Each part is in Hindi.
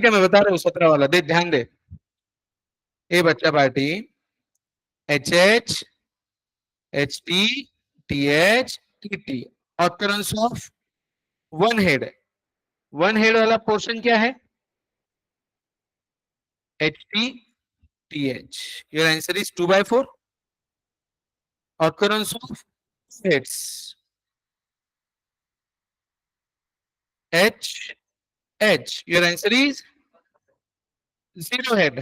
ठीक है, मैं बता रहा हूँ 17 वाला, दे ध्यान दे। ए बच्चा party, HH HT TH TT, occurrence of one head. One head वाला पोर्शन क्या है? HT TH। Your answer is 2/4। occurrence of heads HH, your answer is 0 head।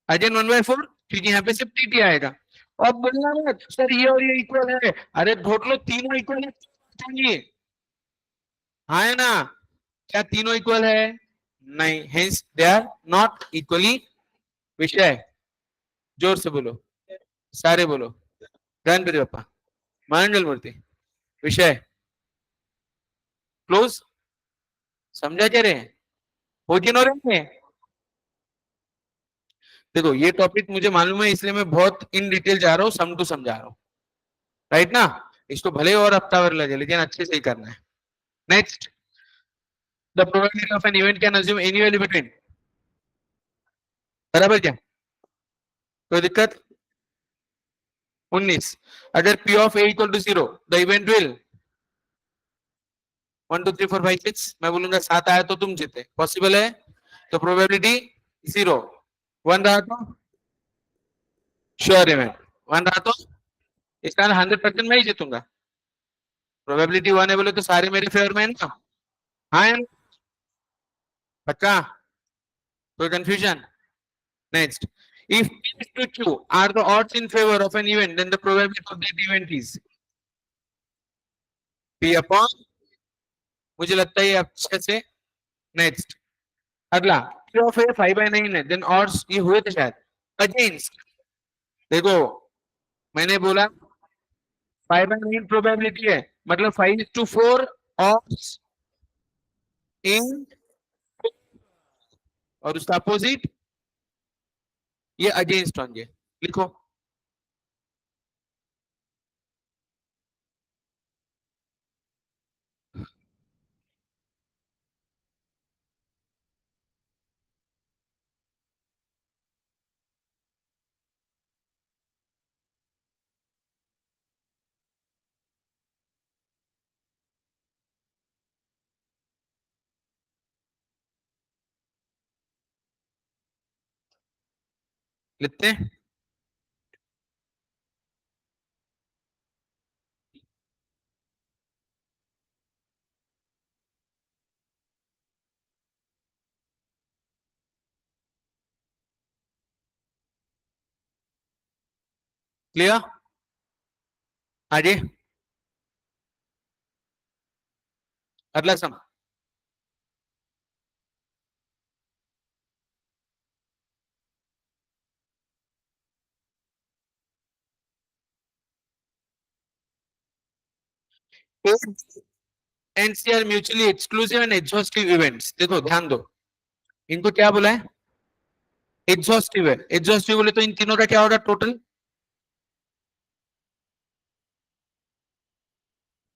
Ajay 1/4, क्योंकि यहाँ पे सिर्फ TT आएगा। अब बोलना मत सर ये और ये इक्वल है, अरे ढोट लो, तीनों इक्वल है चाहिए, हाँ है ना? क्या तीनों इक्वल है? नहीं, hence they are not equally. विषय, जोर से बोलो, सारे बोलो, गणपति बप्पा मंगल मूर्ति। विषय क्लोज, समझा जा रहे हैं? हो कि नहीं रहे हैं? देखो ये टॉपिक मुझे मालूम है, इसलिए मैं बहुत इन डिटेल जा रहा हूँ, सम टू समझा रहा हूँ, राइट ना? इसको भले और हफ्ता भर लगे, लेकिन अच्छे से ही करना है। Next, the probability of an event can assume any value between, बराबर क्या? कोई दिक्कत? 19, अगर P of A equal to 0, the event will 1 2 3 4 5 6, मैं बोलूंगा 7 आया तो तुम जीते, पॉसिबल है? तो प्रोबेबिलिटी 0, 1 रहा तो श्योर इवेंट, 1 रहा तो इसका 100% मैं ही जीतूंगा। प्रोबेबिलिटी 1 है बोले तो सारे मेरे फेवर में है ना? हाँ है ना? पक्का? कोई confusion? Next, if P is to Q are the odds in favor of an event, then the probability of that event is P upon, मुझे लगता है ये अच्छे से। नेक्स्ट, अगला, Q of A 5/9 है, then odds ये हुए थे शायद अगेंस्ट, देखो मैंने बोला 5/9 प्रोबेबिलिटी है, मतलब 5:4 odds in, और उसका अपोजिट ये अगेंस्ट होंगे, लिखो। लिखते हैं, क्लियर? आगे अगला sum, and are mutually exclusive and exhaustive events. देखो ध्यान दो, इनको क्या बोला है? एग्जॉस्टिव है। एग्जॉस्टिव बोले तो इन तीनों का क्या होगा टोटल?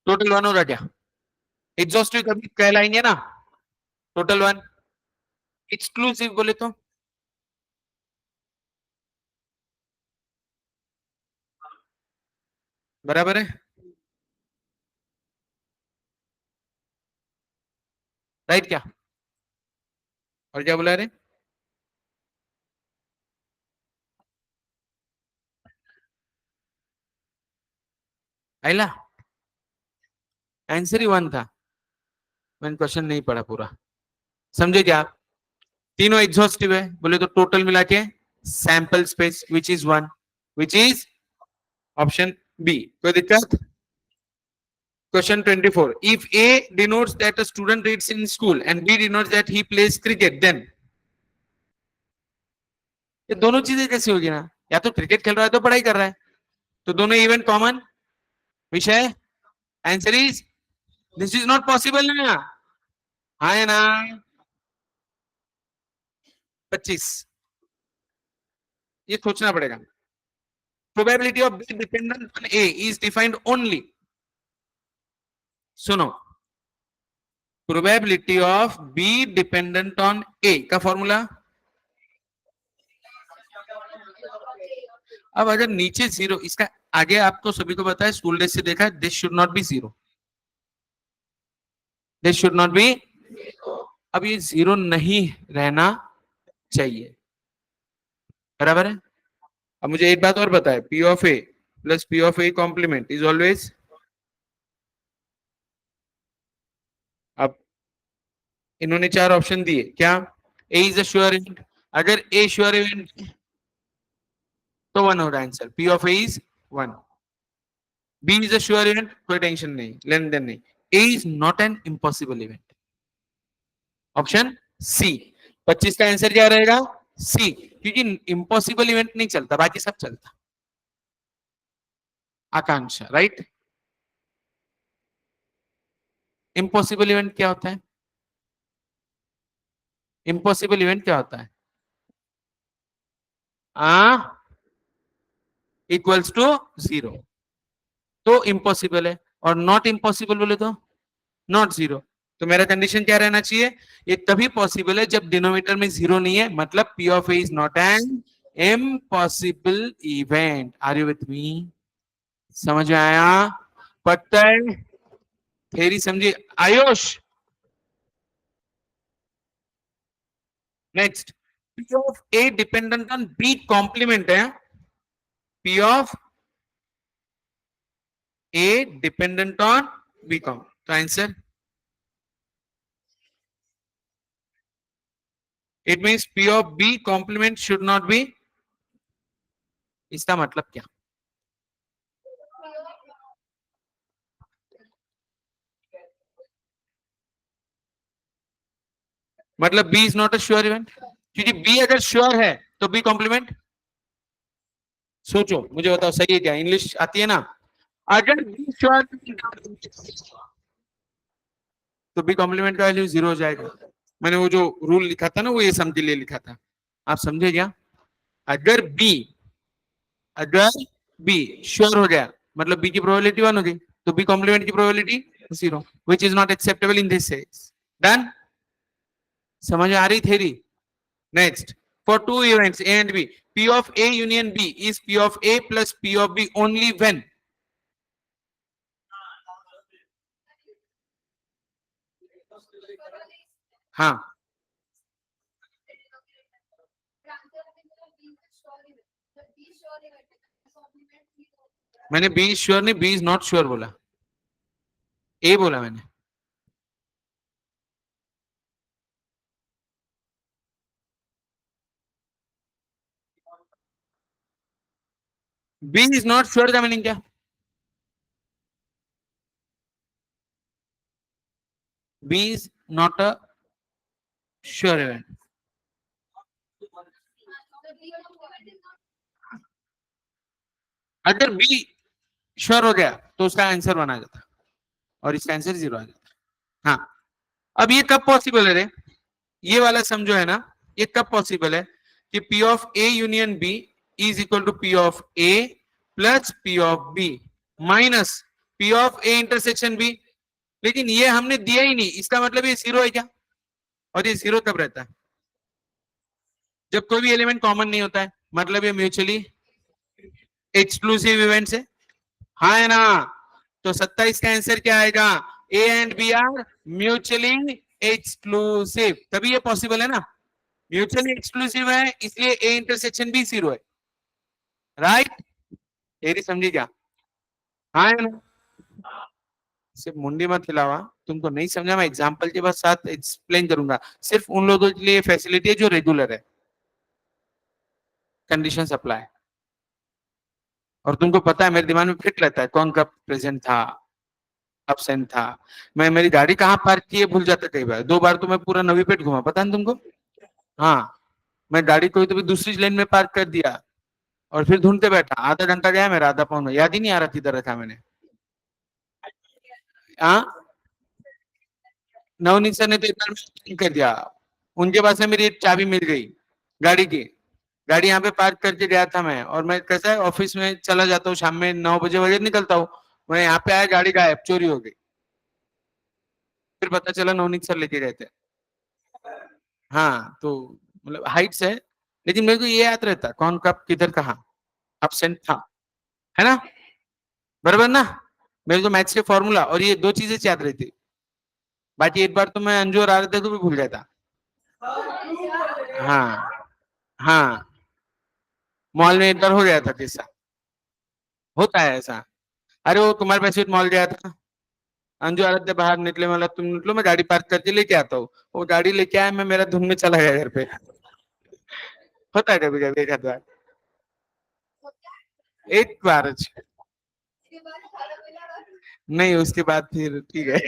टोटल 1 होगा क्या? एग्जॉस्टिव कभी कहलाएंगे ना, टोटल 1। एक्सक्लूसिव बोले तो बराबर है, राइट क्या? और क्या बोला रे? आइला, आंसर ही 1 था, मैंने क्वेश्चन नहीं पढ़ा पूरा, समझे क्या आप? तीनों एग्जॉस्टिव है बोले तो टोटल मिला के sample space which is 1, which is option B. कोई दिक्कत? Question 24. If A denotes that a student reads in school and B denotes that he plays cricket, then ये दोनों चीजें कैसी होगी ना? या तो क्रिकेट खेल रहा है तो पढ़ाई कर रहा है, तो दोनों इवेंट कॉमन विषय। Answer is, this is not possible ना, हाँ है ना? 25, ये सोचना पड़ेगा। Probability of B dependent on A is defined only, सुनो, probability of B dependent on A का फॉर्मूला। अब अगर नीचे जीरो, इसका आगे आपको सभी को पता है, स्कूल डेज से देखा है, this should not B zero, this should not B. अब ये जीरो नहीं रहना चाहिए, बराबर है। अब मुझे एक बात और बताए, P of A plus P of A complement is always. अब इन्होंने चार ऑप्शन दिए, क्या A is a sure event, अगर ए श्योर इवेंट तो वन हो रहा है answer, P of A is one. B is a sure event, कोई टेंशन नहीं, लेन देन नहीं। A is not an impossible event, option C. 25 का आंसर क्या रहेगा, सी, क्योंकि इम्पॉसिबल इवेंट नहीं चलता, बाकी सब चलता। आकांक्षा राइट। इम्पॉसिबल इवेंट क्या होता है, इम्पॉसिबल इवेंट क्या होता है, आ इक्वल्स टू जीरो तो इम्पॉसिबल है, और नॉट इम्पॉसिबल बोले तो नॉट जीरो। तो मेरा कंडीशन क्या रहना चाहिए, ये तभी पॉसिबल है जब डिनोमिनेटर में जीरो नहीं है, मतलब P of A is not an impossible event. Are you with me, समझ में आया, पता है, थेरी समझिए Ayush. Next, P of A dependent on B complement है, P of A dependent on B com, तो answer it means P of B complement should not be. इसका मतलब क्या, मतलब B is not a sure event, क्योंकि बी अगर श्योर है तो बी कॉम्प्लीमेंट। सोचो, मुझे बताओ सही है क्या, इंग्लिश आती है ना। अगर बी श्योर तो बी कॉम्प्लीमेंट का वैल्यू जीरो हो जाएगा। मैंने वो जो रूल लिखा था ना, वो ये समझ लिए लिखा था, आप समझे क्या। अगर बी, अगर बी श्योर हो गया, मतलब बी की प्रोबेबिलिटी वन हो गई, तो बी कॉम्प्लीमेंट की probability zero, which is not acceptable in this case. Done, समझ आ रही theory. Next, for two events A and B, P of A union B is P of A plus P of B only when, हाँ मैंने बी श्योर नहीं, बी इज नॉट श्योर बोला, ए बोला मैंने। बी इज नॉट श्योर का मीनिंग क्या, B is not a sure event. अगर बी श्योर हो गया तो उसका आंसर वन आ जाता, और इसका आंसर जीरो आ जाता। हाँ, अब ये कब पॉसिबल है रे, ये वाला समझो है ना, ये कब पॉसिबल है कि P of A union B is equal to P of A plus P of B minus P of A intersection B। लेकिन ये हमने दिया ही नहीं, इसका मतलब ये जीरो है क्या, और ये जीरो कब रहता है, जब कोई भी एलिमेंट कॉमन नहीं होता है, मतलब ये म्यूचुअली एक्सक्लूसिव इवेंट है। हाँ है ना, तो 27 का आंसर क्या आएगा, A and B are mutually exclusive, तभी ये पॉसिबल है ना, म्यूचुअली एक्सक्लूसिव है, इसलिए ए इंटरसेक्शन भी जीरो है, राइट। तेरी समझी क्या, हाँ है ना, सिर्फ मुंडी मत हिलावा, तुमको नहीं समझा मैं एग्जांपल के बाद साथ एक्सप्लेन करूंगा, सिर्फ उन लोगों के लिए फैसिलिटी है जो रेगुलर है, कंडीशन अप्लाई। और तुमको पता है मेरे दिमाग में फिट रहता है कौन कब प्रेजेंट था, एब्सेंट था। मैं मेरी गाड़ी कहाँ पार्क की है भूल जाता कई बार, 2 बार तो मैं पूरा नवी पेट घुमा, पता है तुमको। हाँ, मैं गाड़ी कोई तो भी दूसरी लेन में पार्क कर दिया, और फिर ढूंढते बैठा, आधा घंटा गया मेरा, आधा पौन याद ही नहीं आ रहा किधर था मैंने। हाँ, नवनीत सर ने तो एक बार कर दिया, उनके पास से मेरी एक चाबी मिल गई गाड़ी की, गाड़ी यहाँ पे पार्क करके गया था मैं, और मैं कैसा है ऑफिस में चला जाता हूँ शाम में 9 बजे वगैरह निकलता हूँ, मैं यहाँ पे आया गाड़ी गायब, चोरी हो गई। फिर पता चला नवनीत सर लेके गए थे। हाँ, तो मतलब हाइट्स है, लेकिन मेरे को ये याद रहता कौन कब किधर कहाँ एब्सेंट था, है ना, बराबर ना। मेरे को मैथ्स के फॉर्मूला और ये दो चीजें याद रहती, बाकी एक बार तो मैं अंजू और आरती को भी भूल गया था। हाँ हाँ, मॉल में एक बार हो गया था किस्सा, होता है ऐसा। अरे वो तुम्हारे पास मॉल गया था, अंजू आराध्य बाहर निकले, मतलब तुम निकलो मैं गाड़ी पार्क करके लेके आता हूँ, वो गाड़ी लेके आया, मैं मेरा धुन में चला गया घर पे। होता है कभी कभी, एक आध बार, एक बार नहीं, उसके बाद फिर ठीक है।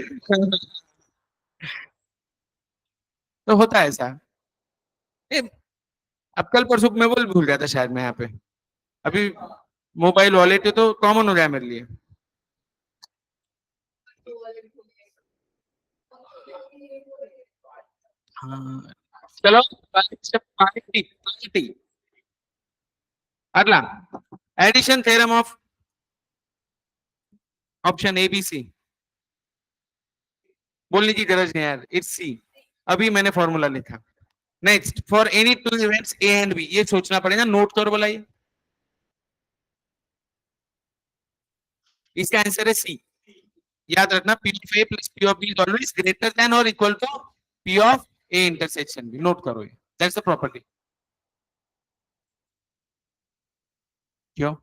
तो होता है ऐसा। ए, अब कल परसों मैं बोल भूल गया था शायद मैं यहाँ पे, अभी मोबाइल वॉलेट तो कॉमन हो गया मेरे लिए। हाँ चलो, पार्टी पार्टी अगला, addition theorem of option A B C, बोलने की गरज नहीं यार, इट्स सी, अभी मैंने फॉर्मूला लिखा। Next, for any two events A and B, ये सोचना पड़ेगा, नोट करो बोला, इसका आंसर है सी। याद रखना, P of A plus P of B is always greater than और equal to P of A intersection B, note करो ये, दैट्स द प्रॉपर्टी। क्यों?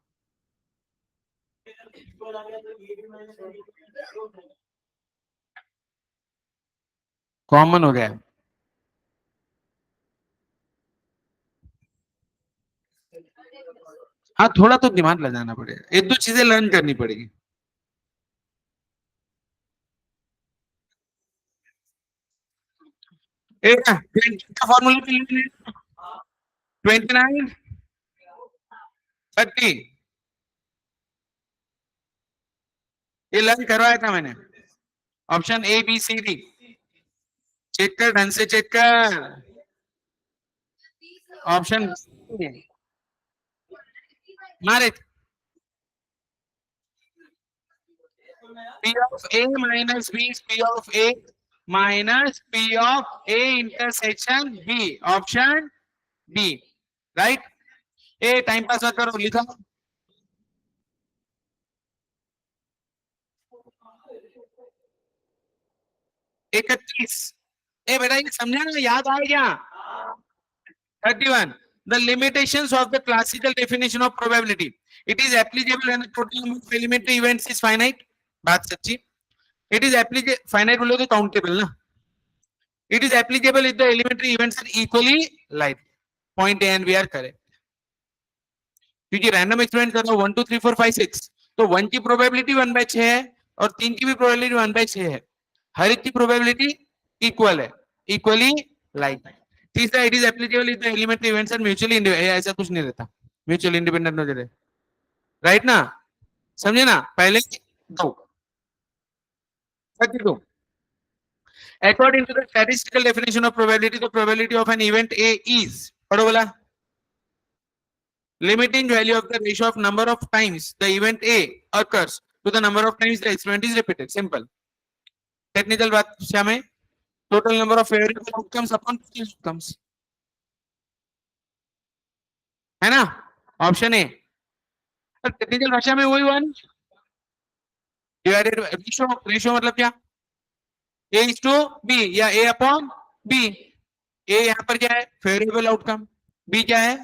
कॉमन हो गया। हाँ, थोड़ा तो दिमाग लगाना पड़ेगा, एक दो चीजें लर्न करनी पड़ेगी। एक का फॉर्मूला 29 30, ये लर्न करवाया था मैंने, option A B C D, check कर, ढंग से चेक कर, ऑप्शन मारे, P of A minus B is P of A minus P of A intersection B, option B, right. A time pass मत करो, लिखो। 31, ए बेटा ये समझा ना, याद आ गया। 31, the limitations of the classical definition of probability, it is applicable when the total number of elementary events is finite, बात सच्ची। it is applicable, finite बोलोगे तो countable ना, it is applicable if the elementary events are equally like, point A and B are correct। क्योंकि रैंडम एक्सपेरिमेंट कर रहा हूँ 1 2 3 4 5 6, तो 1 की प्रोबेबिलिटी 1/6 है और 3 की भी प्रोबेबिलिटी 1/6 है, हर एक की प्रोबेबिलिटी इक्वल है, इक्वली लाइक। तीसरा, it is applicable if the elementary events are mutually independent, ऐसा कुछ नहीं रहता, म्यूचुअली इंडिपेंडेंट हो जाए, राइट ना, समझे ना। पहले दो 32, according to the statistical definition of probability, the probability of an event A is, पढ़ो बोला, limiting value of the ratio of number of times the event A occurs to the number of times the experiment is repeated, simple। Technical बात में, total number of favorable outcomes upon outcomes, है ना, ऑप्शन ए। टेक्निकल भाषा में वही हुआ ना, डिवाइडेड रेशियो, रेशियो मतलब क्या, ए इज टू बी या ए अपॉन बी, ए यहाँ पर क्या है, फेवरेबल आउटकम, बी क्या है,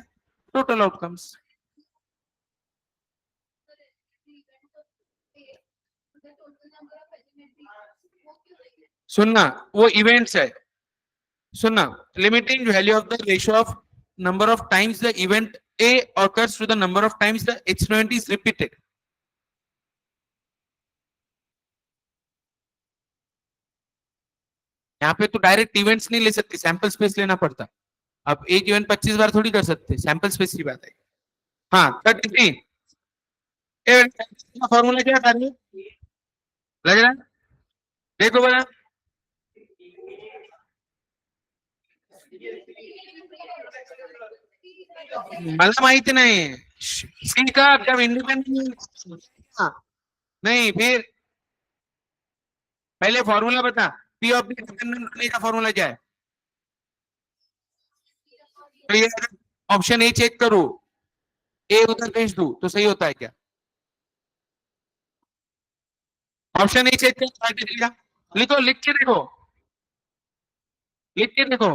टोटल आउटकम्स। सुनना, वो इवेंट्स है, सुनना, limiting value of the ratio of number of times the event A occurs to the number of times the experiment is repeated। यहाँ पे तो डायरेक्ट इवेंट्स नहीं ले सकते, सैंपल स्पेस लेना पड़ता, अब एक इवेंट 25 बार थोड़ी कर सकते, सैंपल स्पेस की बात है। हाँ 33, फॉर्मूला क्या था, लग रहा है, देखो बड़ा, मला माहिती नहीं, सी का जब इंडिपेंडेंट, नहीं फिर पहले फॉर्मूला बता, पी ऑफ बी डिपेंडेंट होने का फॉर्मूला क्या है? तो ये ऑप्शन ए चेक करूं, ए उधर भेज दूं तो सही होता है क्या? ऑप्शन ए चेक कर, लिखो, लिख के देखो, लिख के देखो।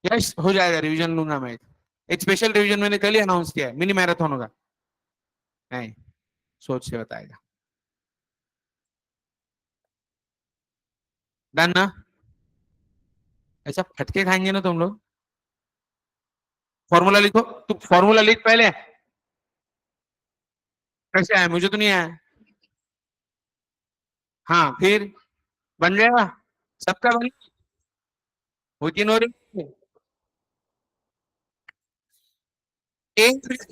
यस हो जाएगा, रिवीजन लूंगा मैं। एक स्पेशल रिवीजन मैंने कल ही अनाउंस किया है, मिनी मैराथन होगा। नहीं, सोच से बताएगा। डन ना? ऐसा फटके खाएंगे ना तुम लोग। फॉर्मूला लिखो, तू फॉर्मूला लिख पहले। कैसे आया? मुझे तो नहीं आया। हाँ फिर बन जाएगा, सबका बन। होती no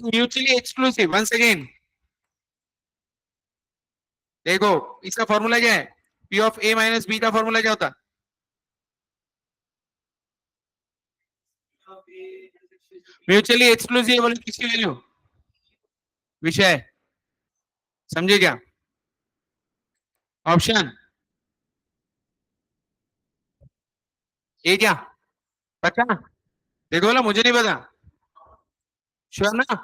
mutually exclusive. Once again देखो, इसका फॉर्मूला क्या है? P of A minus B का फॉर्मूला क्या होता? म्यूचुअली एक्सक्लूसिव बोले किसकी वैल्यू? विषय, समझे क्या? ऑप्शन ए क्या? पता ना? देखो बोला मुझे नहीं पता। श्योर ना?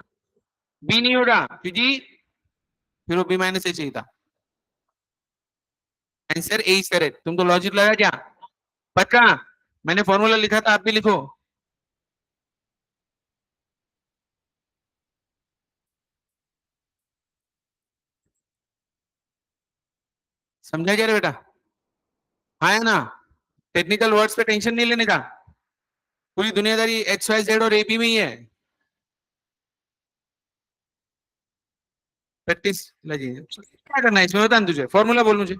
बी नहीं होगा क्योंकि फिर वो बी माइनस ए चाहिए था। Answer A is correct. तुमको लॉजिक लगा क्या? पक्का? मैंने फॉर्मूला लिखा था, आप भी लिखो। समझा क्या रे बेटा? हाँ है ना? टेक्निकल वर्ड्स पे टेंशन नहीं लेने का। पूरी दुनियादारी एक्स वाई जेड और एपी में ही है। प्रैक्टिस लगी है। क्या करना है इसमें बता ना, तुझे फॉर्मूला बोल मुझे।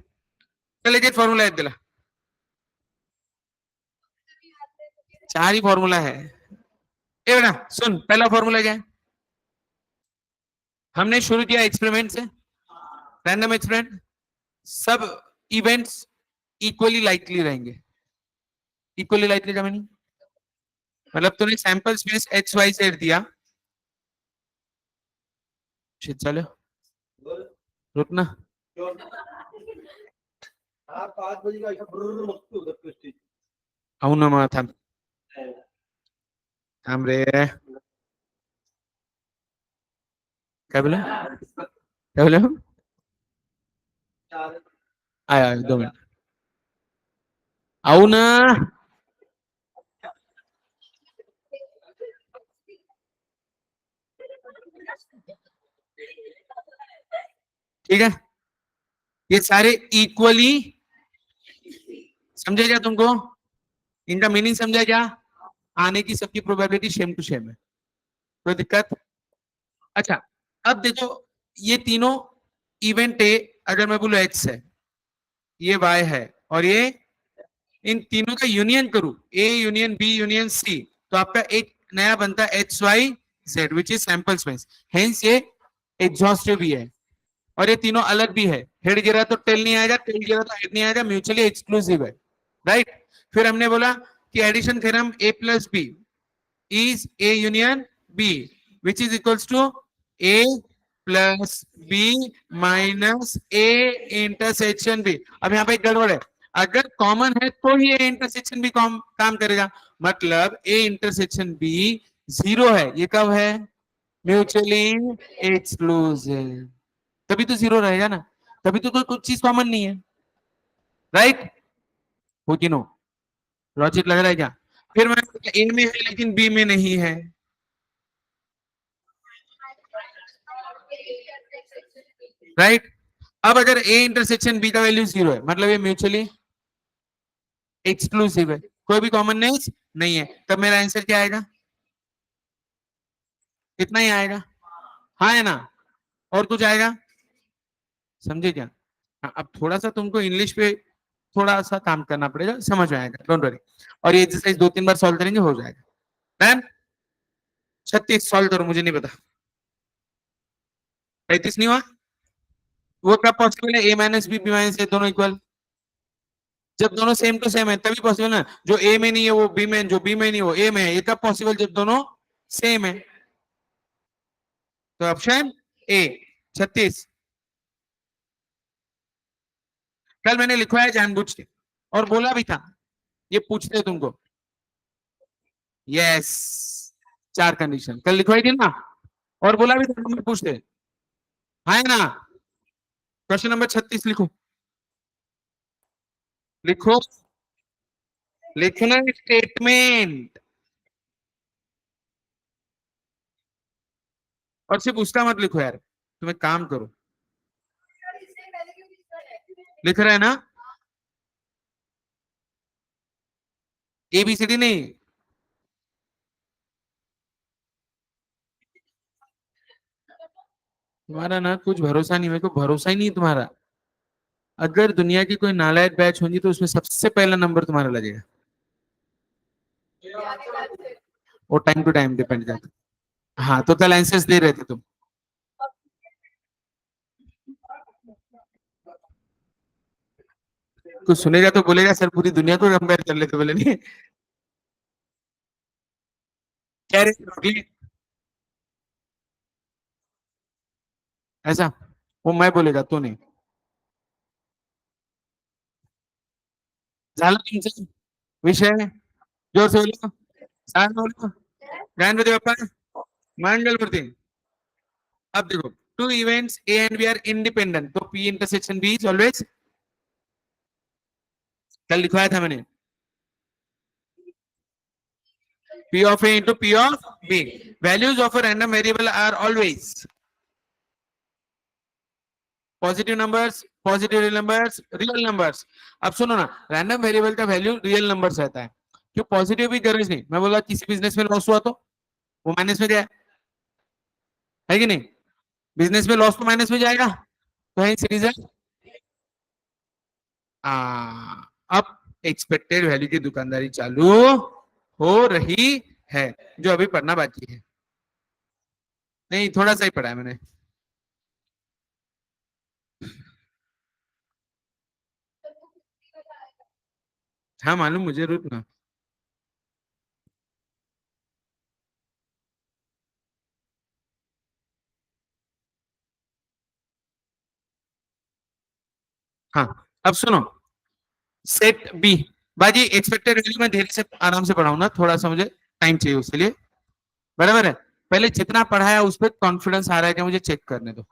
चले जे फॉर्मूला याद दिला। चार ही फॉर्मूला है। ए बेटा सुन, पहला फॉर्मूला क्या है? हमने शुरू किया एक्सपेरिमेंट से, रैंडम एक्सपेरिमेंट। सब इवेंट्स इक्वली लाइकली रहेंगे। इक्वली लाइकली का मीनिंग मतलब तूने sample space X Y Z दिया। शिट चलो, रुकना। అవును మా थांब, थांब रे। काय बोला? काय बोला? आया 2 मिनट। అవునా? ठीक है, ये सारे इक्वली, समझे क्या तुमको? इनका मीनिंग समझा क्या? आने की सबकी प्रोबेबिलिटी सेम टू सेम है। कोई दिक्कत? अच्छा, अब देखो, ये तीनों इवेंट ए अगर मैं बोलूं एक्स है, ये वाई है, और ये, इन तीनों का यूनियन करूं, A union B union C, तो आपका एक नया बनता है X Y Z which is sample space. Hence ये एग्जॉस्टिव भी है। और ये तीनों अलग भी है। हेड गिरा तो टेल नहीं आएगा, टेल गिरा तो हेड नहीं आएगा, म्यूचुअली एक्सक्लूसिव है। राइट? फिर हमने बोला कि addition theorem A plus B is A union B which is equals to A plus B minus A intersection B. अब यहाँ पे एक गड़बड़ है, अगर कॉमन है तो ही ए इंटरसेक्शन बी काम करेगा। मतलब ए इंटरसेक्शन बी जीरो है, ये कब है? Mutually exclusive. तभी तो जीरो रहेगा ना, तभी तो कोई कुछ चीज कॉमन नहीं है। राइट? हो कि नो? लॉजिक लग रहा है क्या? फिर मैं ए में है लेकिन बी में नहीं है। राइट? अब अगर ए इंटरसेक्शन बी का वैल्यू जीरो है, मतलब ये म्यूचुअली एक्सक्लूसिव है, कोई भी कॉमननेस नहीं है, तब मेरा आंसर क्या आएगा? इतना ही आएगा। हाँ है ना? और कुछ आएगा? समझे क्या? हाँ, अब थोड़ा सा तुमको इंग्लिश पे थोड़ा सा काम करना पड़ेगा, समझ में आएगा, डोंट वरी। और ये एक्सरसाइज 2-3 बार सॉल्व करेंगे, हो जाएगा। डन? 36 सॉल्व करो, मुझे नहीं पता। 35 नहीं हुआ? वो कब पॉसिबल है? ए माइनस बी, बी माइनस ए दोनों इक्वल। जब दोनों सेम टू सेम है तभी पॉसिबल ना। जो ए में नहीं है वो बी में, जो बी में नहीं वो ए में है, ये कब पॉसिबल? जब दोनों सेम है। तो ऑप्शन ए। 36 कल मैंने लिखवाया जानबूझ के, और बोला भी था ये पूछते तुमको। यस, चार कंडीशन कल लिखवाई थी ना, और बोला भी था नंबर पूछते। हाँ है ना। क्वेश्चन नंबर 36 लिखो। लिखो, लिखना स्टेटमेंट। और सिर्फ उसका मत लिखो यार, तुम एक काम करो। लिख रहे हैं ना? ABCD नहीं। तुम्हारा ना कुछ भरोसा नहीं, मेरे को भरोसा ही नहीं है तुम्हारा। अगर दुनिया की कोई नालायक बैच होगी तो उसमें सबसे पहला नंबर तुम्हारा लगेगा। वो टाइम टू टाइम डिपेंड करता है। हाँ, तो कल आंसर्स दे रहे थे तुम। कुछ सुनेगा तो बोलेगा सर पूरी दुनिया को कंपेयर कर लेते, बोले नहीं। कह रहे ऐसा, वो मैं बोलेगा तू नहीं। झालं तुमचं विषय, जोर से बोलो, शांत बोलो, गणपती बाप्पा मंगल मूर्ती। अब देखो, two events A and B are independent, तो P intersection B is always, कल लिखवाया था मैंने, P of A into P of B. Values of a random variable are always positive numbers, real numbers. अब सुनो ना, रैंडम वेरिएबल का वैल्यू रियल नंबर्स रहता है। क्यों पॉजिटिव भी गरज नहीं, मैं बोला किसी बिजनेस में लॉस हुआ तो वो माइनस में गया, है कि नहीं? बिजनेस में लॉस तो माइनस में जाएगा, तो है रीजन। अब एक्सपेक्टेड वैल्यू की दुकानदारी चालू हो रही है, जो अभी पढ़ना बाकी है। नहीं, थोड़ा सा ही पढ़ा है मैंने। हाँ मालूम मुझे, रुक ना। हाँ, अब सुनो, सेट बी। बाजी एक्सपेक्टेड वैल्यू में धीरे से आराम से पढ़ाऊं ना, थोड़ा सा मुझे टाइम चाहिए उसके लिए। बराबर है? पहले जितना पढ़ाया उस पर कॉन्फिडेंस आ रहा है कि मुझे चेक करने दो।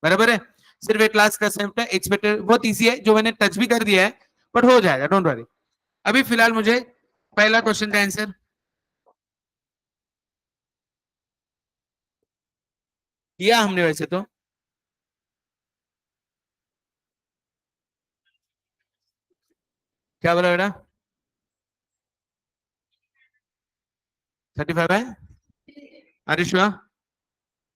बराबर है? सिर्फ एक क्लास का कंसेप्ट है, एक्सपेक्टेड बहुत इजी है, जो मैंने टच भी कर दिया है, बट हो जाएगा, डोंट वरी। अभी फिलहाल मुझे पहला क्वेश्चन का आंसर किया हमने वैसे तो। क्या बोला बेटा? 35 है। अरे श्योर,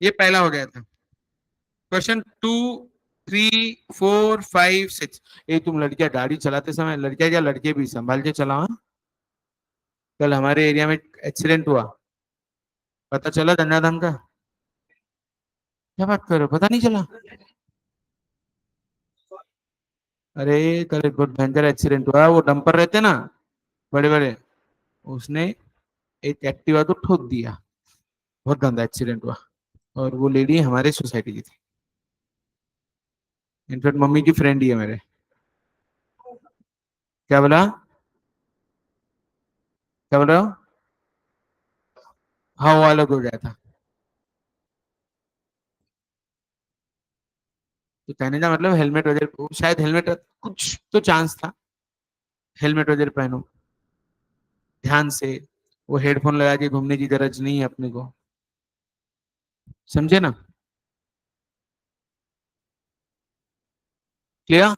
ये पहला हो गया था। क्वेश्चन 2, 3, 4, 5, 6। ये तुम लड़कियां गाड़ी चलाते समय, लड़कियां क्या लड़के भी संभाल के चलाओ हाँ? कल हमारे एरिया में एक्सीडेंट हुआ, पता चला धन्नाधन का? क्या बात करो, पता नहीं चला? अरे कल एक बहुत भयंकर एक्सीडेंट हुआ, वो डंपर रहते ना, बड़े बड़े, उसने एक एक्टिवा को ठोक दिया। बहुत गंदा एक्सीडेंट हुआ। और वो लेडी हमारे सोसाइटी की थी, इनफैक्ट मम्मी की फ्रेंड ही है मेरे। क्या बोला? क्या बोल रहा हूँ? हाँ, वो अलग हो गया था। तो कहने का मतलब हेलमेट वगैरह, शायद हेलमेट कुछ तो चांस था, हेलमेट वगैरह पहनो ध्यान से। वो हेडफोन लगा के घूमने की गरज नहीं है अपने को, समझे ना? क्लियर?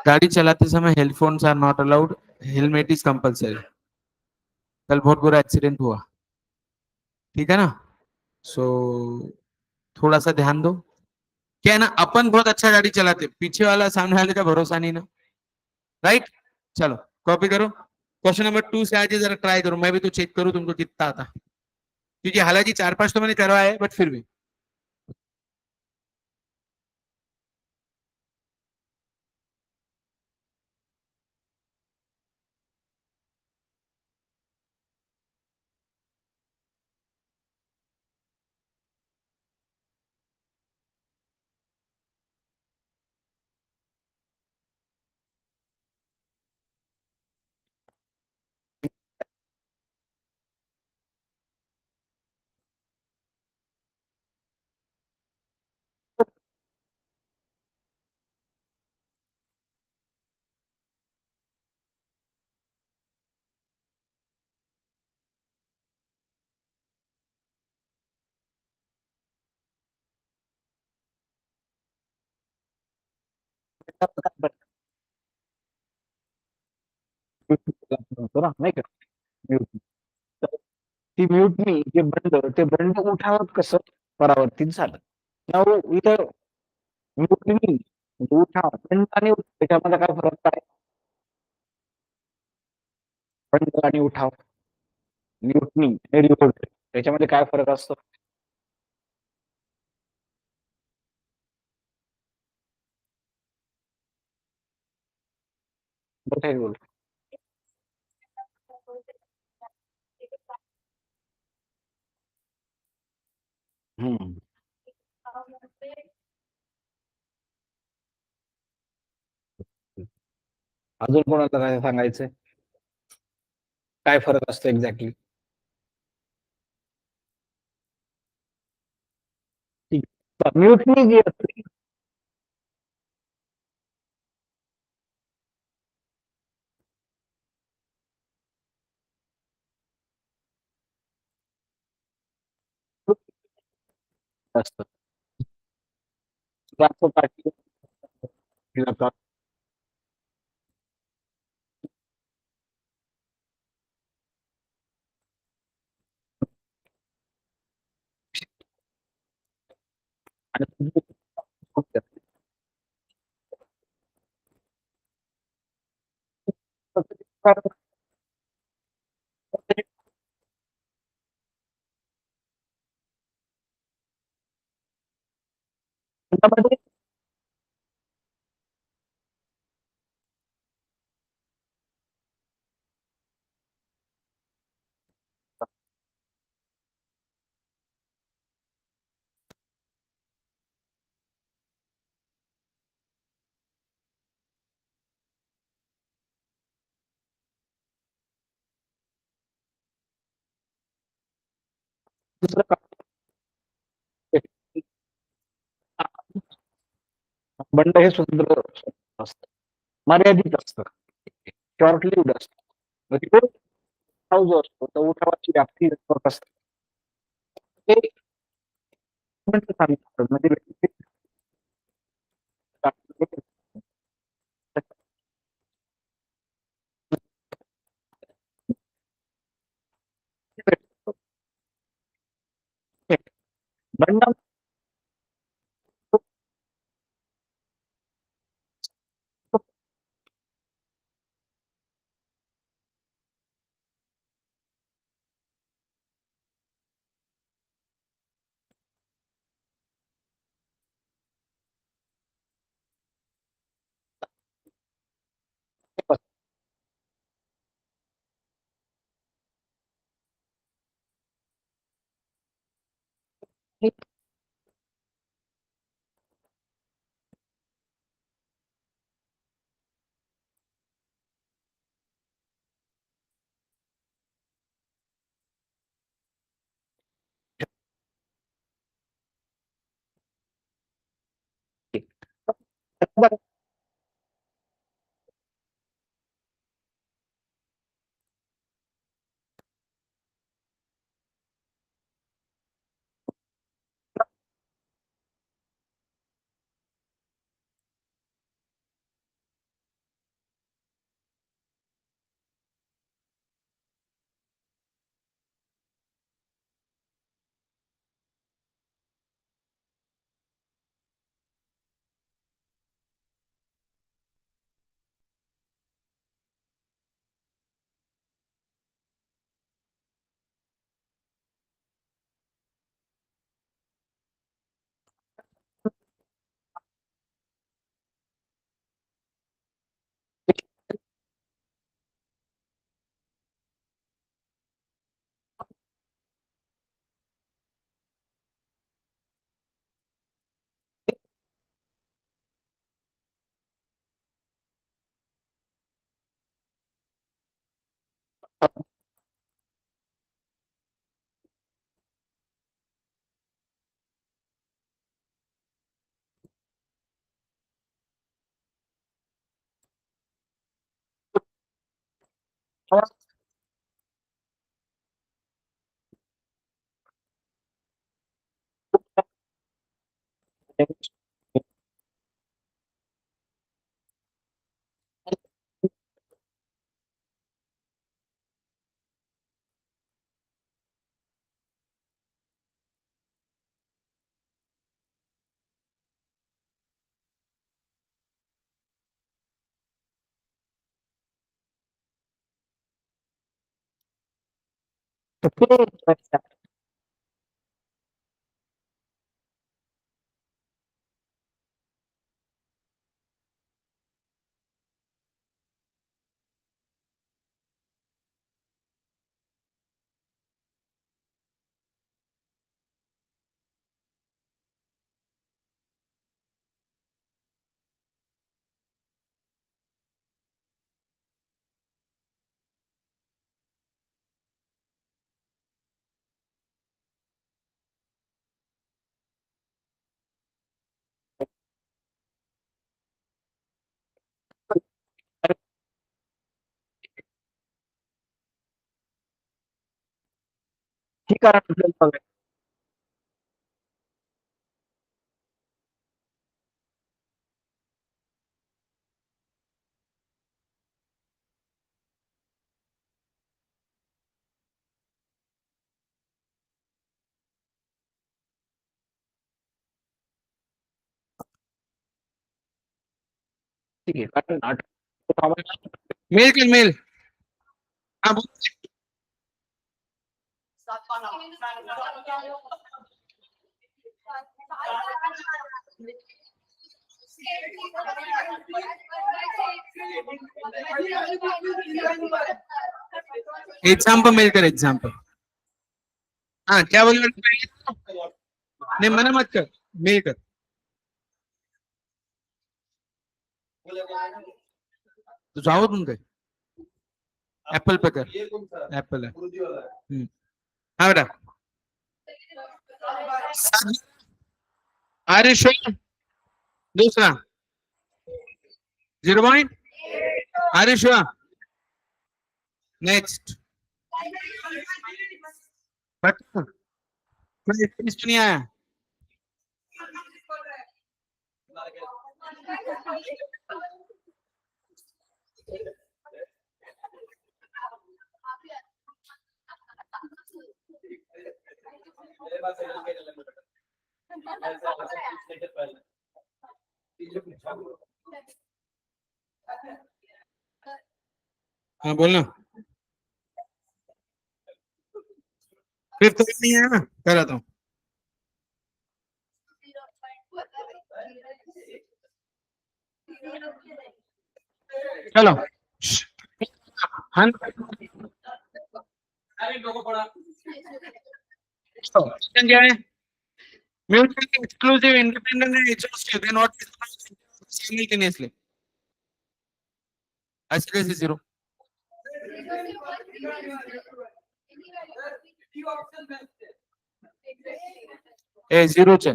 गाड़ी चलाते समय headphones are not allowed, helmet is compulsory. कल बहुत बुरा एक्सीडेंट हुआ, ठीक है ना? सो थोड़ा सा ध्यान दो। क्या है ना, अपन बहुत अच्छा गाड़ी चलाते, पीछे वाला सामने वाले का भरोसा नहीं ना, राइट? चलो, कॉपी करो। क्वेश्चन नंबर 2 से आज जरा ट्राई करो, मैं भी तो चेक करूँ तुमको कितना आता, क्योंकि हालांकि 4-5 तो मैंने करवाया है, बट फिर भी। होतो ना, नाही का? म्युटनी. तर ती म्युटनी ते बंड उठावात कसं परावर्तित झालं. नाव इथं म्युटनी म्हणजे उठाव, बंड आणि उठाव त्याच्यामध्ये काय फरक काय? बंड आणि उठाव, म्युटनी आणि रिव्होल्ट त्याच्यामध्ये काय फरक असतो? मोठा रिव्होल्ट. हम्म. अजून कोणाला काय सांगायचंय? काय फरक असतो एक्झॅक्टली? म्युटनी जी असते असतं जास्त पाठी आणि त्यामध्ये दुसरं काय? बंड हे सुंदर असतं, मर्यादित असतं, शॉर्ट लिव्ड असतं. उठाव जो असतो तो उठावाची व्याप्ती जास्त असते. ते म्हणजे सांगितलं म्हणजे बंड तो फिर ठीक है, ठीक है, मेल कर मेल। हाँ बोल। एग्जाम्पल मेल कर एग्जाम्पल। हाँ क्या बोल नहीं मना मत कर, मेल कर। तो जाओ तुम गए एप्पल पे कर, एप्पल है। हाँ बेटा आरिश दूसरा 0 आरिश नेक्स्ट नहीं आया। हाँ बोलना फिर तो नहीं आया ना, कह रहा था। चलो हाँ क्या है mutually exclusive, independent and exhaustive, they not simultaneously. ऐसे कैसे 0? ए 0 च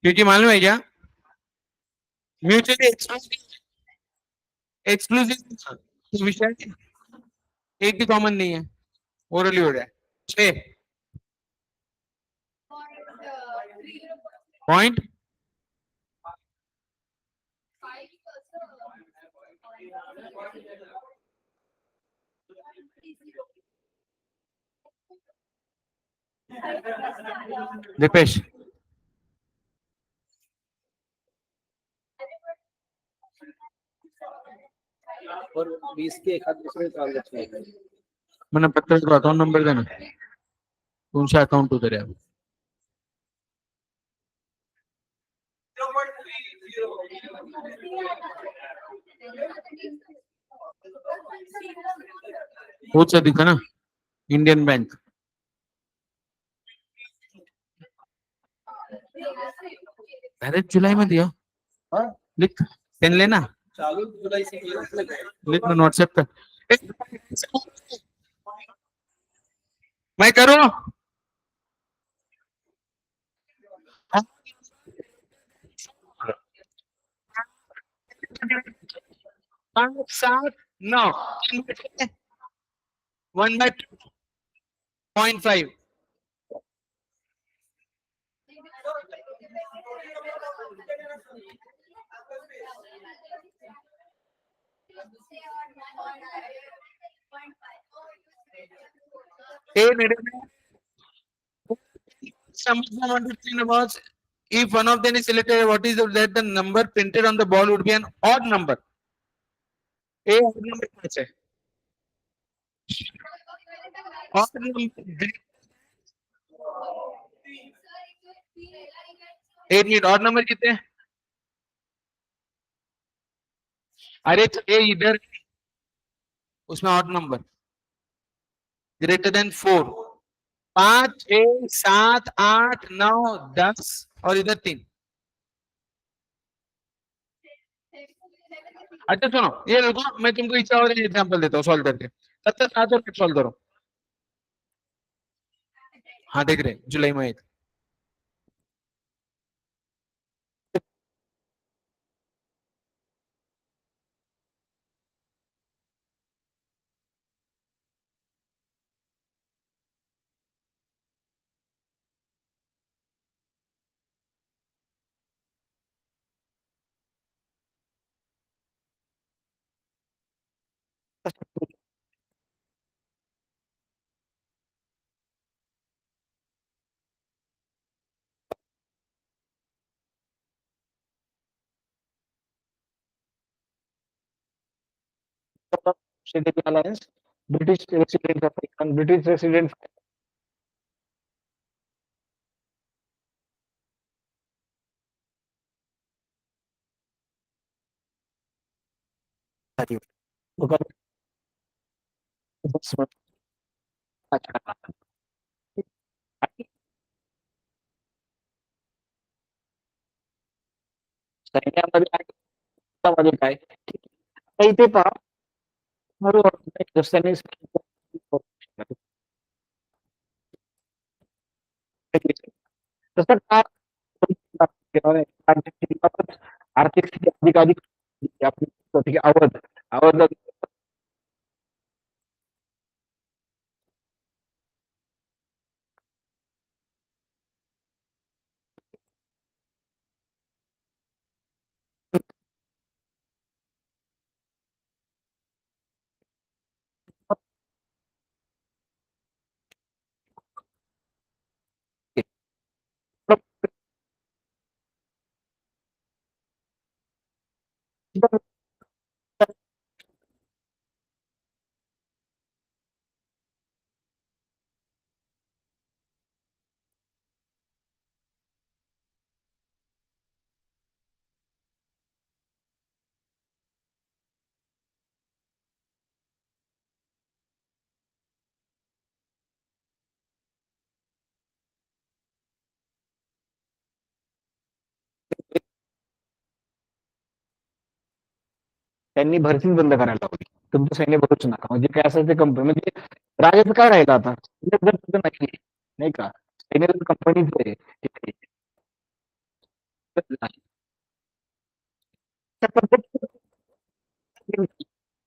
क्योंकि मालूम है क्या म्यूचुअली एक्सक्लूसिव विषय एक भी कॉमन नहीं है, ओरली हो रहा है। 6 पॉइंट दीपेश और 20 के एक दूसरे ट्रांजेक्शन मैंने पत्र को अकाउंट नंबर देना कौन सा अकाउंट उधर है। वो सा दिखा ना इंडियन बैंक। डायरेक्ट जुलाई में दिया। हाँ लिख पेन लेना चालू जुलाई से लिख ना व्हाट्सएप पे मैं करूँ 5 7 9 1/2.5 if one of them is selected, what is that the number printed on the ball would be an odd number. A odd number है 8 मिनट और नंबर कितने? अरे तो ए इधर उसमें ऑड नंबर ग्रेटर देन 4, 5 6 7 8 9 10 और इधर 3। अच्छा सुनो ये देखो मैं तुमको इसका और एग्जांपल देता हूँ सॉल्व करके। 7 7 और सॉल्व करो। हाँ देख रहे जुलाई में 1। Alliance, British residents of British residents सैन्यामध्ये काय इथे पहा रस्त्याने तसं का आर्थिक स्थिती अधिकाधिक आपली आवड आवड त्यांनी भरतीच बंद करायला लावली. तुमचं सैन्य भरूच नका म्हणजे काय असेल ते कंपनी म्हणजे राजाचं काय राहिलं आता नाही नाही का सैन्य कंपनीच आहे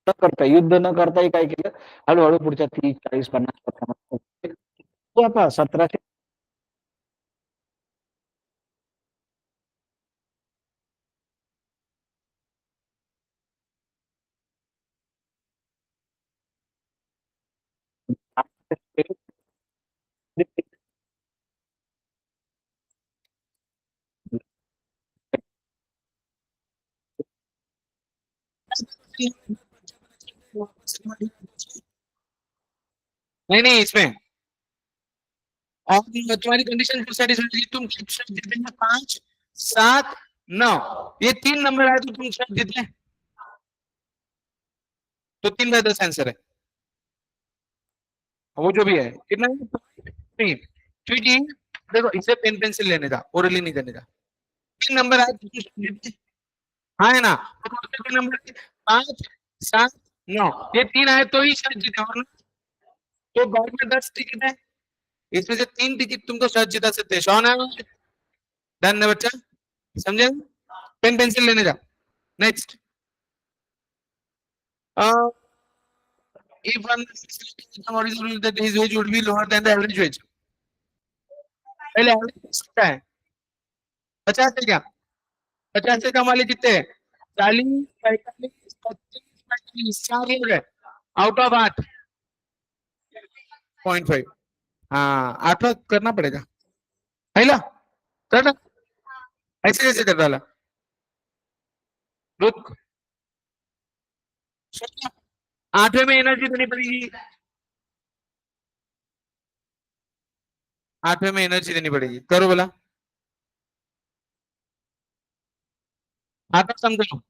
न करता युद्ध न करताही काय केलं हळूहळू पुढच्या 30 40 50 आता 1700 नहीं नहीं इसमें और तुम्हारी कंडीशन सेटिस्फाइड तुम जीते 5 7 9 ये 3 नंबर आए तो तुम सब जीते तो 3 बाय 10 आंसर है वो जो भी है कितना है 3 क्योंकि देखो इसे पेन पेंसिल लेने का ओरली नहीं देने का 3 नंबर आए तो तुम सब जीते हाँ है ना तो कितने नंबर 5 7 9 ये 3 आए तो ही शायद जीते और तो गवर्नमेंट 10 टिकट है इसमें से 3 टिकट तुमको शायद जिता सकते हैं शौन है डन है बच्चा समझे पेन पेंसिल लेने जा next if one what is the rule that his wage would be lower than the average wage पहले एवरेज क्या है 50 है क्या 50 से कम वाले कितने हैं 40 45 35 4 लोग है आउट ऑफ 8.5 हाँ 8 करना पड़ेगा है ना कर ऐसे कैसे कर डाला रुक 8वें में एनर्जी देनी पड़ेगी 8वें में एनर्जी देनी पड़ेगी। करो बोला, आता समझो।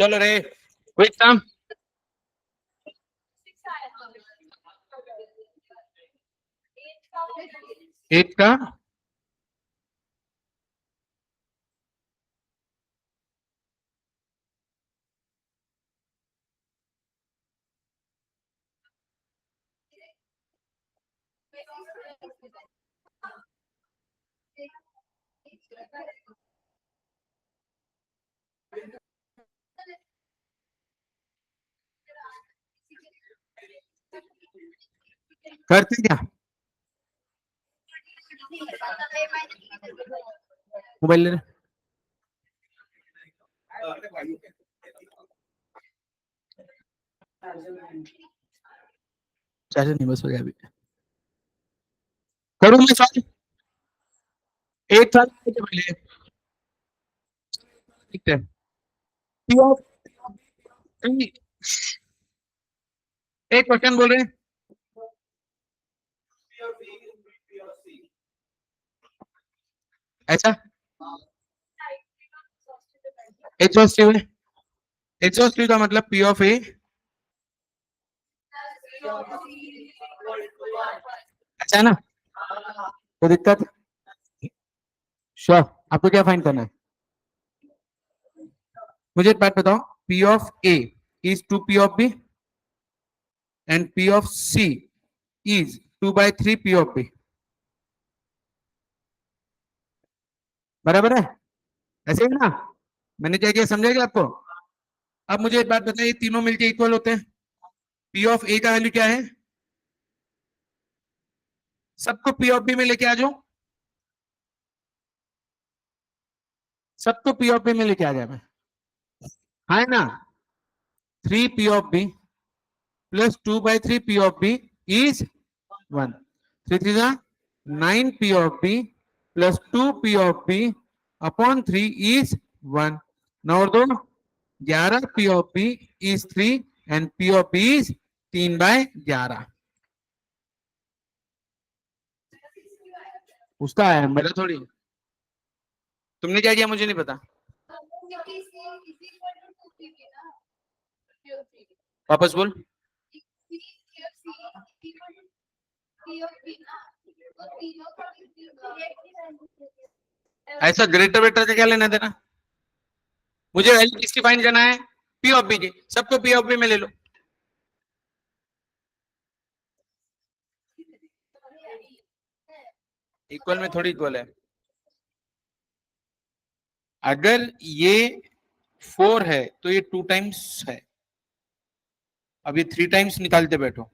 चलो रे, क्विक सम। 8 का करते क्या, मोबाइल ले ले। चार्जर नहीं, बस हो गया अभी। करूँ मैं सॉल्व? 8 साल के पहले, ठीक है। P of- एक क्वेश्चन बोल रहे हैं, ऐसा एग्जॉस्टिव है। एग्जॉस्टिव का मतलब P ऑफ ए, ऐसा है ना? कोई दिक्कत? श्योर। आपको क्या फाइंड करना है? मुझे एक बात बताओ, P of A is 2P of B and P of C is 2/3 P of B. बराबर है? ऐसे ही ना? मैंने क्या किया समझेगा आपको? अब मुझे एक बात बताइए, तीनों मिलके इक्वल होते हैं। P ऑफ ए का वैल्यू क्या है? सबको P ऑफ बी में लेके आ जाओ, सबको P ऑफ बी में लेके आ जाए मैं, है ना? 3P of B plus 2 by 3 P of B is 1. 3 3 is 9 P of B plus 2 P of B upon 3 is 1. Now, 11 P of B is 3 and P of B is 3 by 11. उसका है मेरा थोड़ी. तुमने क्या किया मुझे नहीं पता. वापस बोल. ऐसा ग्रेटर वेटर का क्या लेना देना. मुझे वैल्यू किसकी फाइंड करना है. पी ऑफ बी की. सबको पी ऑफ बी में ले लो. इक्वल में थोड़ी इक्वल है. अगर ये 4 है तो ये 2 टाइम्स है. अब ये 3 टाइम्स निकालते बैठो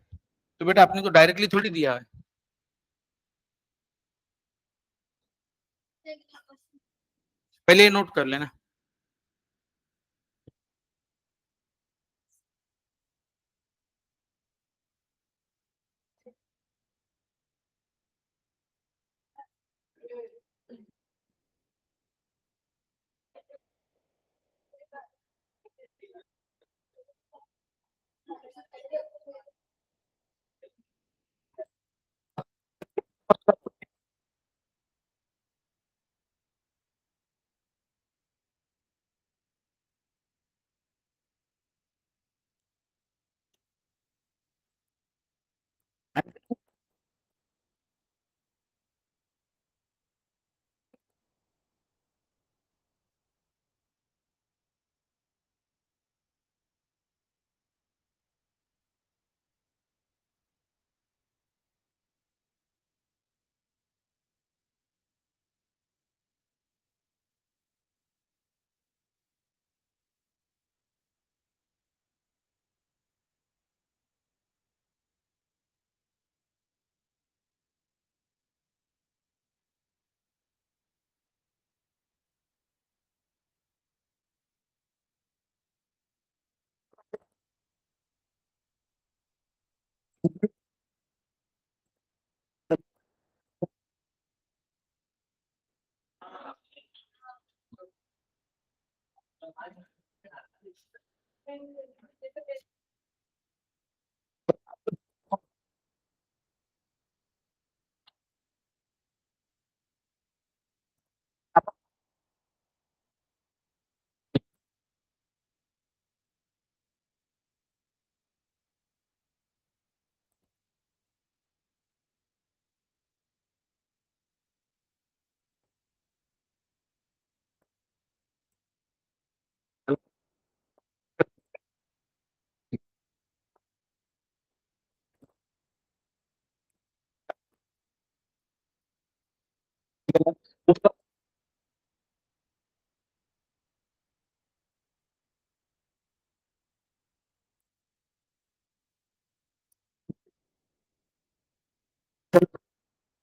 तो बेटा आपने तो डायरेक्टली थोड़ी दिया है. पहले ये नोट कर लेना.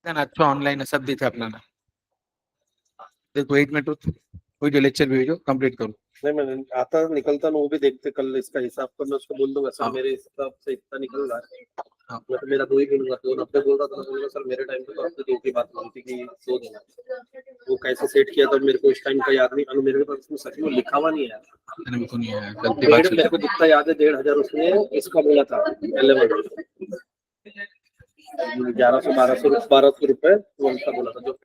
अच्छा ऑनलाइन है सब देखे अपना ना. देखो 8 मिनट कोई जो लेक्चर भेजो कंप्लीट करो. नहीं मैं आता निकलता ना वो भी देखते कल इसका हिसाब तो मैं उसको बोल दूंगा सर हाँ. मेरे हिसाब से इतना निकल रहा है. हाँ. मैं तो मेरा 2 ही गिनूंगा 290 बोल रहा था मैं बोलूंगा सर मेरे टाइम पे तो आपने 2 की बात बोली थी कि 2 देना. वो कैसे सेट किया था मेरे को इस टाइम का याद नहीं. अनु मेरे पास उसमें सच में लिखा हुआ नहीं है. मेरे को नहीं है गलती बात मेरे को जितना याद है 1,500 उसने इसका बोला था 11 1100 रुपए वो उनका बोला था जो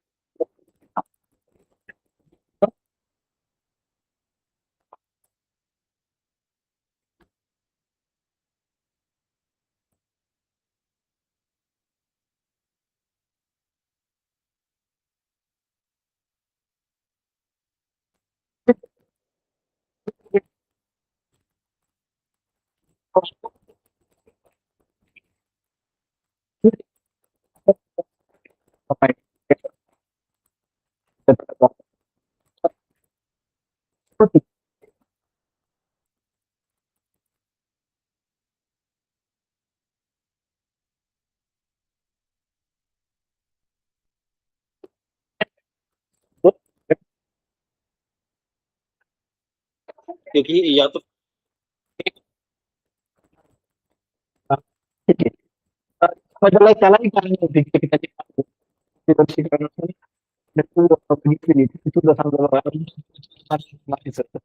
क्योंकि या तो त्याला त्यालाही कारण होती की त्याची वर्षीकरणातून तू बघितलेली की तुझं समजा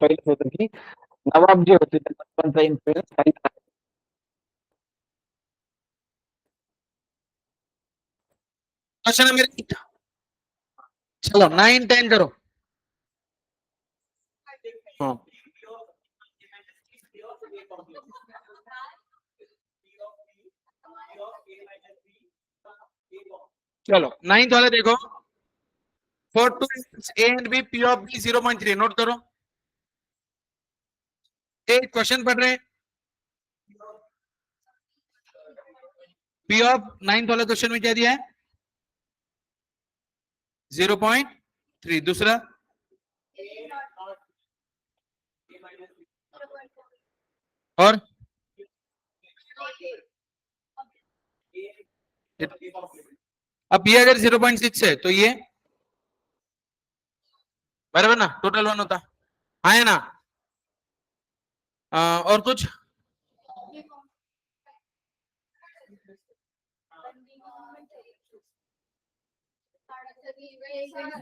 पहिलं होतं की नवाब जे होते त्यांचा इन्फ्लुएन्स काही क्वेश्चन नंबर 8, चलो 9 10 करो। हाँ चलो 9th वाला देखो, for two A and B, P of B 0.3, note करो। एक क्वेश्चन पढ़ रहे हैं, P of 9th वाला क्वेश्चन में क्या दिया है? 0.3। दूसरा और अब ये अगर 0.6 है तो ये बराबर ना, टोटल 1 होता है ना। और कुछ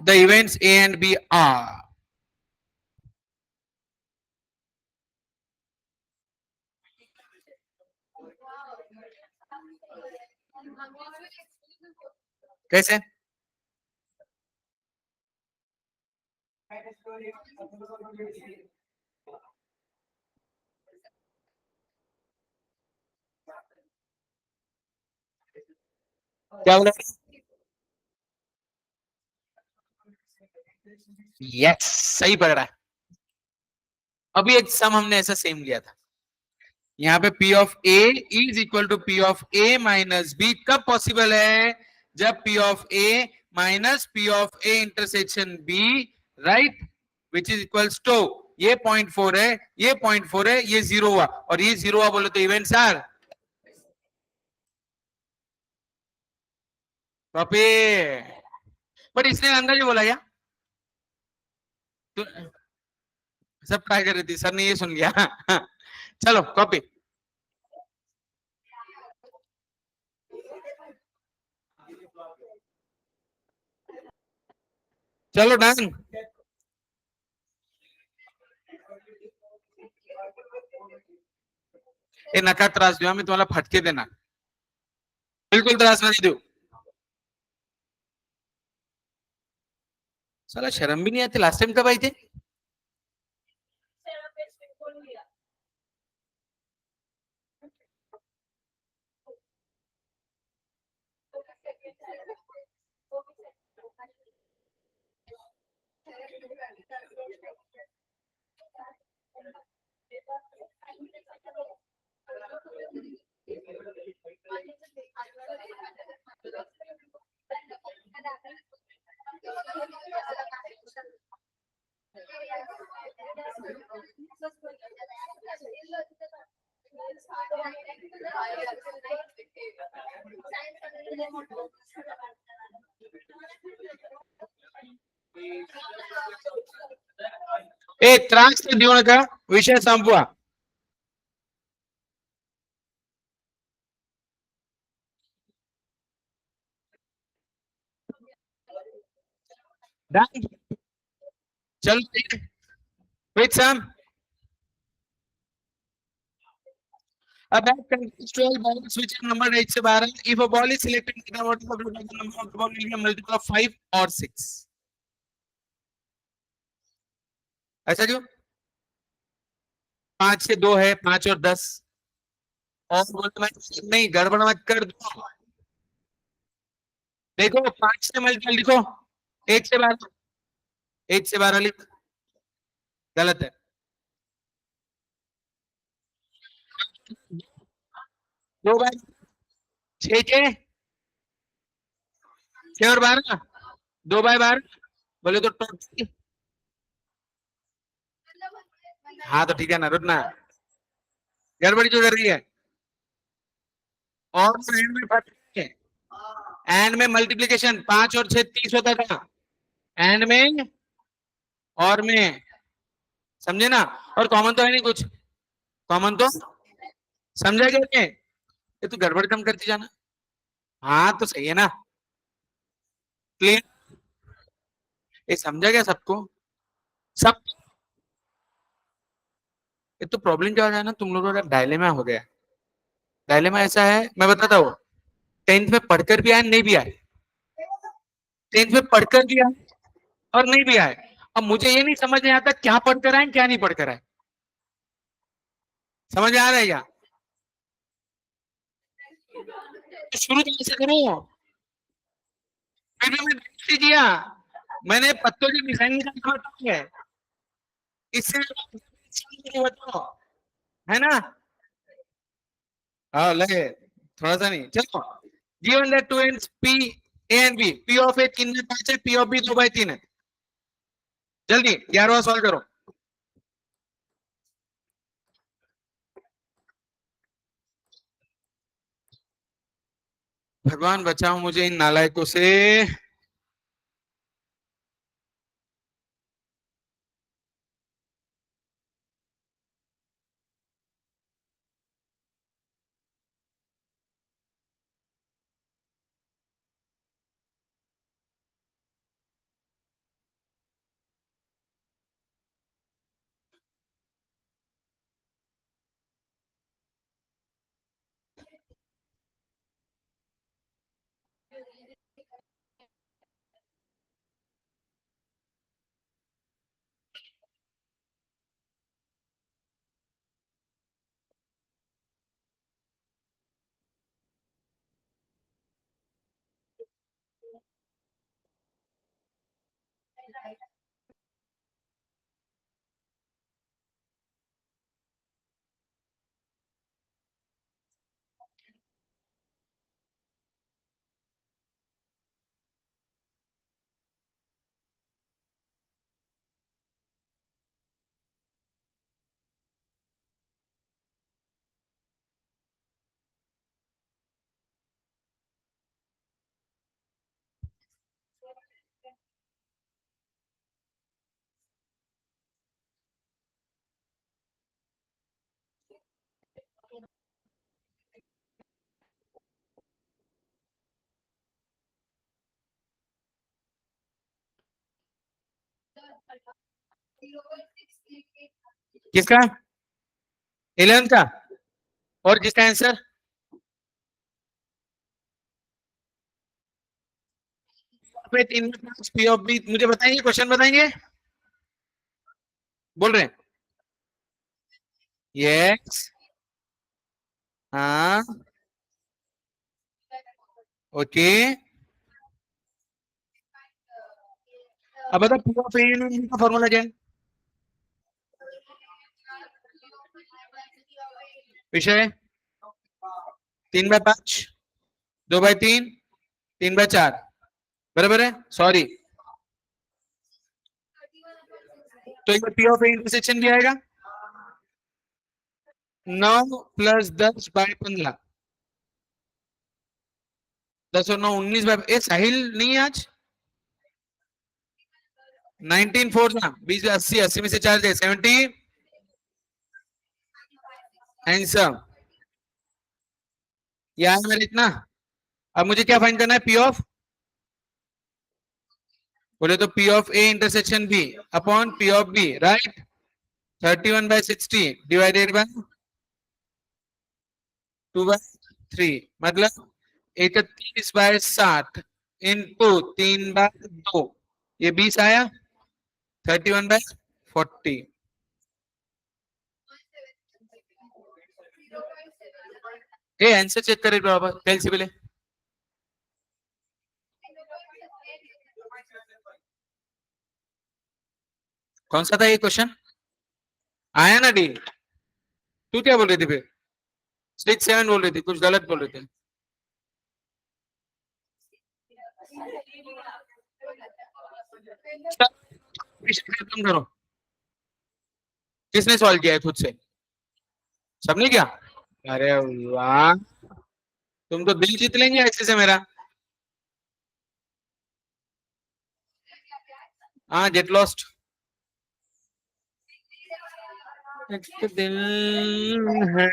the events A and B are कैसे? क्या बोला? यस, सही पढ़ रहा है। अभी एक सम हमने ऐसा सेम लिया था, यहाँ पे P of A is equal to P of A minus B कब पॉसिबल है? जब P of A minus P of A intersection B, right, which is equals to ये 0.4 है, ये 0.4 है, ये 0 हुआ और ये 0 हुआ, बोलो तो इवेंट्स आर कॉपी। बट इसने अंदर ही बोला क्या? तो सब ट्राई कर रही थी, सर ने ये सुन लिया। चलो कॉपी। चलो डन। ए नका त्रास दो, मैं तुम्हाला फटके देना, बिल्कुल त्रास नहीं दो। साला शर्म भी नहीं आती, लास्ट टाइम कब आई थे? ए त्रास देऊ नका, विषय संपवा। डन। चलो with some a bat contains 12 balls which are numbered 8 से 12. If a ball is selected, what is the number of the ball will be a multiple of 5 or 6? ऐसा क्यों? 5 से 2 है, 5 और 10 और बोलते नहीं, गड़बड़ मत कर दो। देखो 5 से मल्टीपल लिखो, 1 से 12, 1 से 12 लिख, गलत है। 2 बार 6 और 12, 2 बाय 12 बोले तो टोटल। हाँ तो ठीक है ना, रुकना, गड़बड़ी जो कर रही है। और एंड में फर्क है, एंड में मल्टीप्लिकेशन 5 और 6 30 होता था, एंड में और में, समझे ना? और कॉमन तो है नहीं कुछ, कॉमन तो समझा क्या? ये तो गड़बड़ कम करती जाना। हाँ तो सही है ना, क्लियर, ये समझा क्या सबको, सब। ये तो प्रॉब्लम क्या हो जाए ना, तुम लोगों का डायलेमा हो गया। डायलेमा ऐसा है, मैं बताता हूँ, टेंथ में पढ़कर भी आए नहीं भी आए, टेंथ में पढ़कर भी आए और नहीं भी आए। अब मुझे ये नहीं समझ में आता क्या पढ़कर आए क्या नहीं पढ़कर आए, समझ में आ रहा है क्या? तो शुरू तो ऐसे करो, मैंने नहीं किया, मैंने पत्तों की डिजाइन निकाल है, इससे बताओ, है ना? हाँ लगे, थोड़ा सा नहीं, चलो। given that two ends p a and b, p of a 3 में 5 है, p of b 2/3 है। जल्दी 11वां सॉल्व करो। भगवान बचाओ मुझे इन नालायकों से। किसका? 11 का। और जिसका आंसर तीन पी ऑफ बी, मुझे बताएंगे, क्वेश्चन बताएंगे, बोल रहे हैं। यस, हाँ, ओके। अब बता पी ऑफ ए का फॉर्मूला क्या है? विषय 3/5, 2/3, 3/4, बराबर है, सॉरी। तो ये पी ऑफ ए इंटरसेक्शन भी आएगा 9 + 10/15, 10 और 9 19, साहिल नहीं है आज। 19 4 था, 20 80, 80 में से 4 दे 70 आंसर। यह है मेरा इतना। अब मुझे क्या फाइंड करना है, पी ऑफ, बोले तो P of A intersection B upon P of B, right. 31/60 divided by 2/3, मतलब 31/60 इंटू 3/2, ये 20 आया, 31/40। ये आंसर चेक करे बाबा, पहले से पहले कौन सा था ये क्वेश्चन? आया ना डी? तू क्या बोल रही थी फिर? 6 7 बोल रही थी, कुछ गलत बोल रही थी। खत्म करो। किसने सॉल्व किया है खुद से? सबने क्या? अरे वाह, तुम तो दिल जीत लेंगे ऐसे से मेरा। हाँ, गेट लॉस्ट। एक दिल है।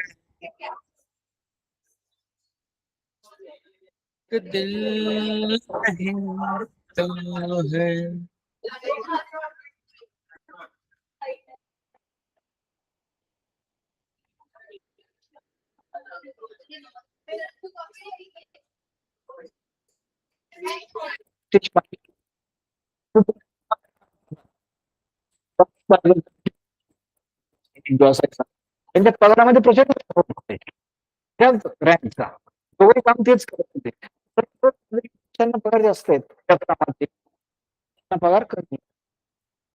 दिल नहीं तो है। जो असायचा त्यांच्या पगारामध्ये प्रचंड फरक होते. त्याच रँकचा दोघंही काम तेच करत होते. तर त्यांना पगार जास्त आहेत त्या कामाचे, त्यांना पगार कमी.